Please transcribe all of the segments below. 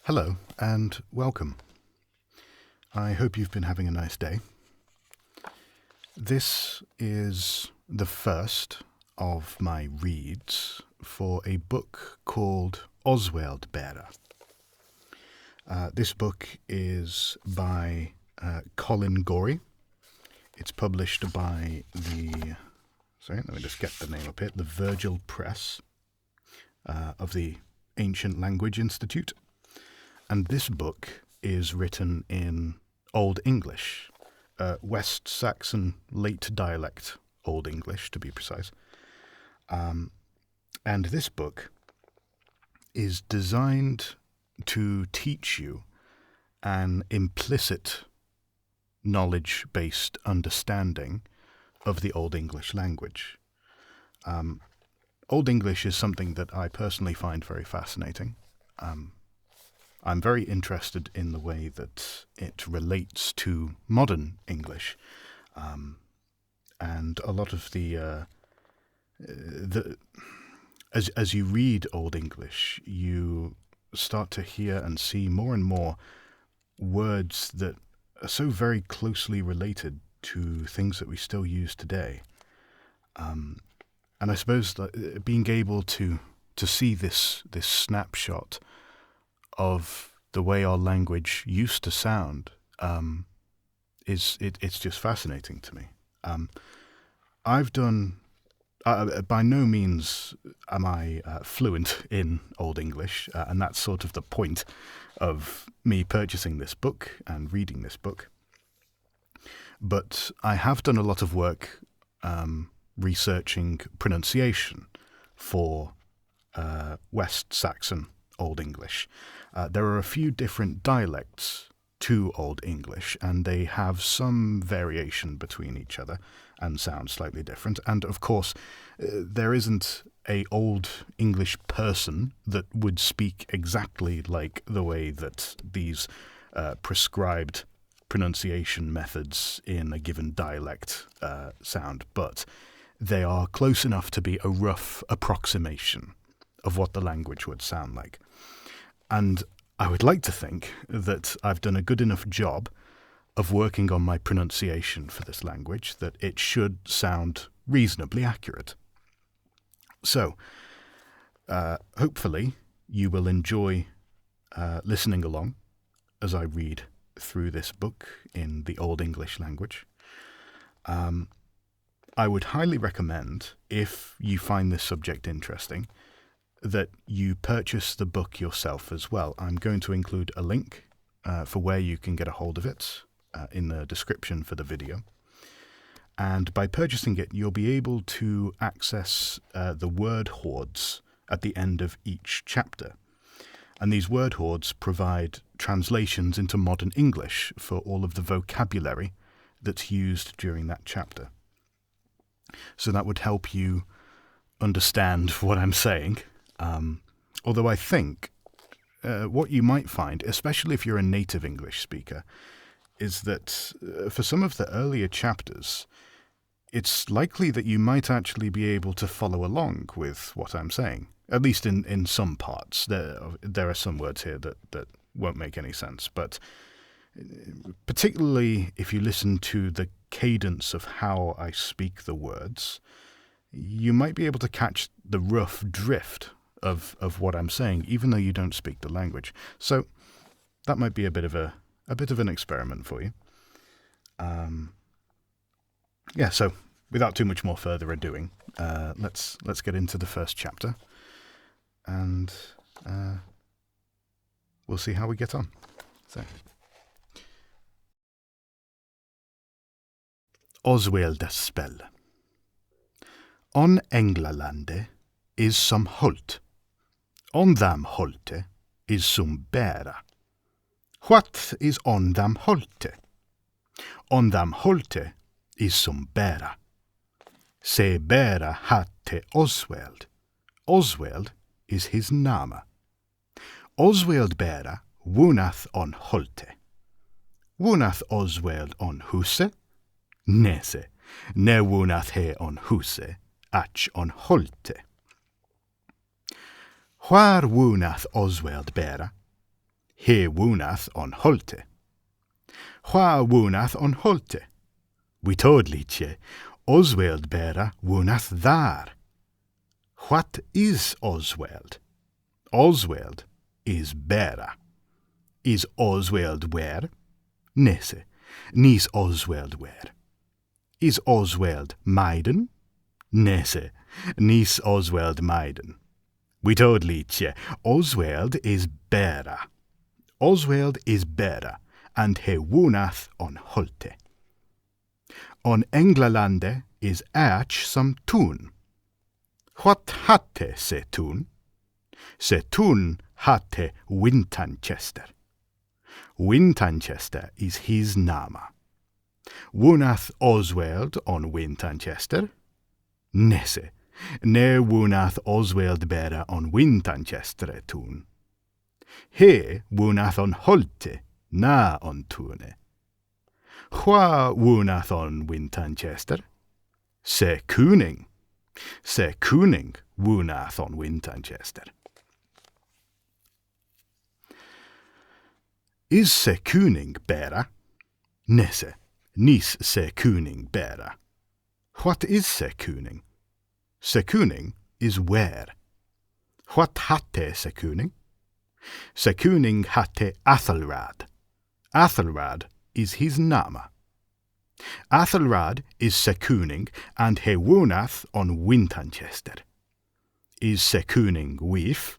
Hello and welcome. I hope you've been having a nice day. This is the first of my reads for a book called Osweald Bera. This book is by Colin Gorey. It's published by let me just get the name up here, the Virgil Press of the Ancient Language Institute. And this book is written in Old English, West Saxon late dialect Old English, to be precise. And this book is designed to teach you an implicit knowledge-based understanding of the Old English language. Old English is something that I personally find very fascinating. I'm very interested in the way that it relates to modern English, and a lot of as you read Old English, you start to hear and see more and more words that are so very closely related to things that we still use today. And I suppose that being able to see this snapshot of the way our language used to sound it's just fascinating to me. I've done by no means am I fluent in Old English, and that's sort of the point of me purchasing this book and reading this book. But I have done a lot of work researching pronunciation for West Saxon Old English. There are a few different dialects to Old English, and they have some variation between each other and sound slightly different. And of course, there isn't a Old English person that would speak exactly like the way that these prescribed pronunciation methods in a given dialect sound, but they are close enough to be a rough approximation of what the language would sound like. And I would like to think that I've done a good enough job of working on my pronunciation for this language that it should sound reasonably accurate. So, hopefully you will enjoy listening along as I read through this book in the Old English language. I would highly recommend, if you find this subject interesting, that you purchase the book yourself as well. I'm going to include a link for where you can get a hold of it in the description for the video. And by purchasing it, you'll be able to access the word hoards at the end of each chapter. And these word hoards provide translations into modern English for all of the vocabulary that's used during that chapter. So that would help you understand what I'm saying. Although I think what you might find, especially if you're a native English speaker, is that for some of the earlier chapters, it's likely that you might actually be able to follow along with what I'm saying, at least in some parts. There are some words here that won't make any sense, but particularly if you listen to the cadence of how I speak the words, you might be able to catch the rough drift of what I'm saying, even though you don't speak the language. So that might be a bit of an experiment for you. So without too much more further ado, let's get into the first chapter, and we'll see how we get on. So, Osweald spell. On Englalande is som hult. On them holte is som bära. What is on them holte? On them holte is som bära. Se bära hatte Osweald. Osweald is his nama. Osweald Bera wunath on holte. Wunath Osweald on huse? Nese, ne wunath he on huse, ach on holte. Where wunath Osweald Bera? he woonath on holte. Hwa woonath on holte. We todliche, Osweald Bera woonath there. What is Osweald? Osweald is Bera. Is Osweald where? Nesse, nis Osweald where. Is Osweald Maiden? Nesse, nis Osweald Maiden. We todliche, Osweald is Bera. Osweald is Bera, and he woonath on holte. On Englalande is ach som tun. What hatte se tun? Se tun hatte Wintanchester. Wintanchester is his nama. Woonath Osweald on Wintanchester? Nesse, ne woonath Osweald Bera on Wintanchester tun. He woonath on holte, na on tune. Hwa woonath on Wintanchester? Se kuning. Se kuning woonath on Wintanchester. Is se kuning Bera? Nesse, nis se kuning Bera. What is se kuning? Se kuning is where. What hatte se kuning? Se kuning hatte Athelrad. Athelrad is his nama. Athelrad is se kuning, and he woonath on Wintanchester. Is se kuning weef?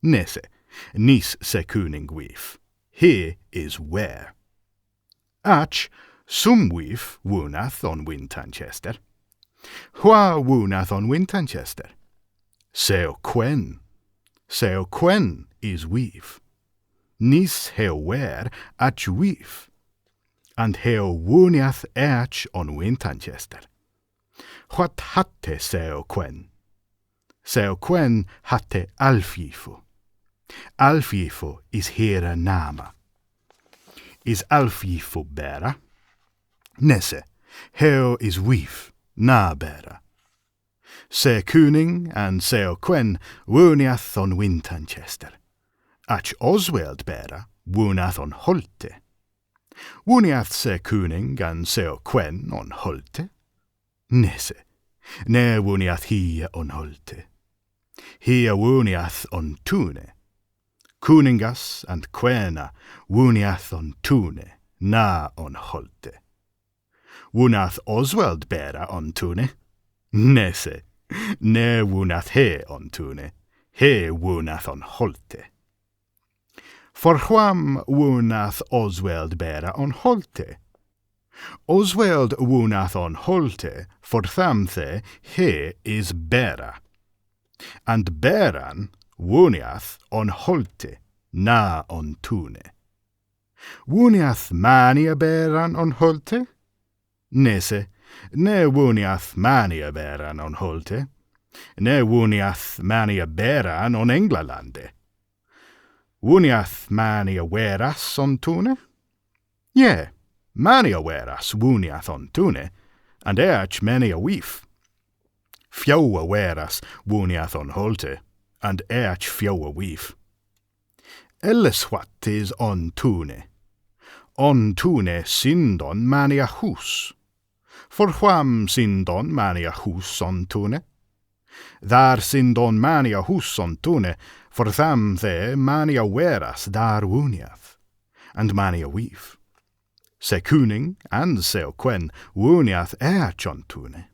Nesse, nis se kuning weef. He is where. Ach, sum weef woonath on Wintanchester. Hwa woonath on Wintanchester? Seo quen. Seo quen is weef. Nis heo where ach weef. And heo wooniath ach on Wintanchester. What hatte seo quen? Seo quen hatte alfifo. Alfifo is here nama. Is alfifo Bera? Nesse, heo is weef, na Bera. Se kuning and seo quen wooniath on Wintanchester. Ach Osweald Bera woonath on holte. Wooniath se kuning and seo quen on holte? Nesse, ne wooniath hi on holte. Hi wooniath on tune. Kuningas and quena wooniath on tune, na on holte. Woonath Osweald Bera on tune? Nesse, ne woonath he on tune, he woonath on holte. For wham woonath Osweald Bera on holte? Osweald woonath on holte, for thamthe he is Bera. And Beran wooniath on holte, na on tune. Wooniath mania Beran on holte? Nesse, ne wooniath mania Beran on holte. Ne wooniath mania Beran on Englalande. Wooniath mania weras on tune? Ye, mania weras wooniath on tune, and each mania weef. Fjoa weras wooniath on holte, and each fjoa weef. Elles what is on tune? On tune sindon mania hus. For wham sindon mania hus on tune? There sindon mania hus on tune, for tham the mania weras dar wooniath, and mania weef. Se kuning and seo quen wooniath each on tune.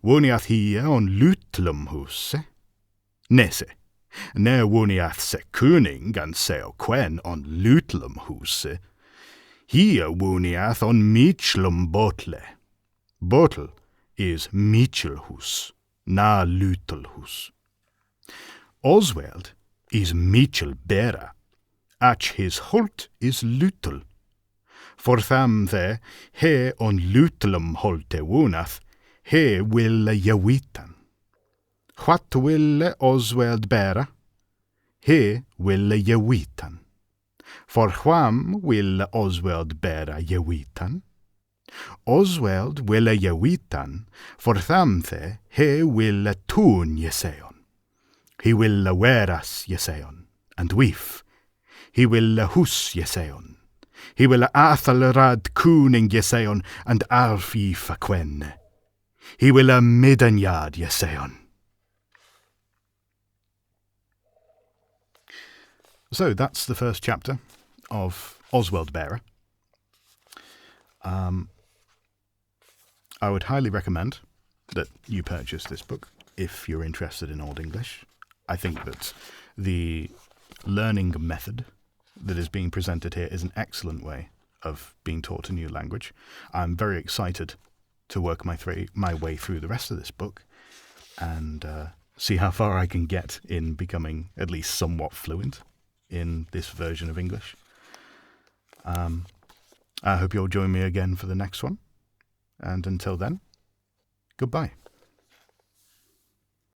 Wooniath hi on lutlum husse? Nesse, ne wooniath se kuning and seo quen on lutlum husse. Hi wooniath on michlum botle. Botle is michelhus, na lutelhus. Osweald is Michel Bera, ach his holt is lutel. For tham the he on lutelum holte woonath, he will jawitan. What will Osweald Bera? He will jawitan. For wham will Osweald Bera jawitan? Osweald will jawitan, for tham the he will tun jeseon. He will weras jeseon, and weef. He will hus yeseon. He will athalrad kuning yeseon and arfi faquen. He will midanyad yeseon. So that's the first chapter of Osweald Bera. I would highly recommend that you purchase this book if you're interested in Old English. I think that the learning method that is being presented here is an excellent way of being taught a new language. I'm very excited to work my way through the rest of this book and see how far I can get in becoming at least somewhat fluent in this version of English. I hope you'll join me again for the next one. And until then, goodbye.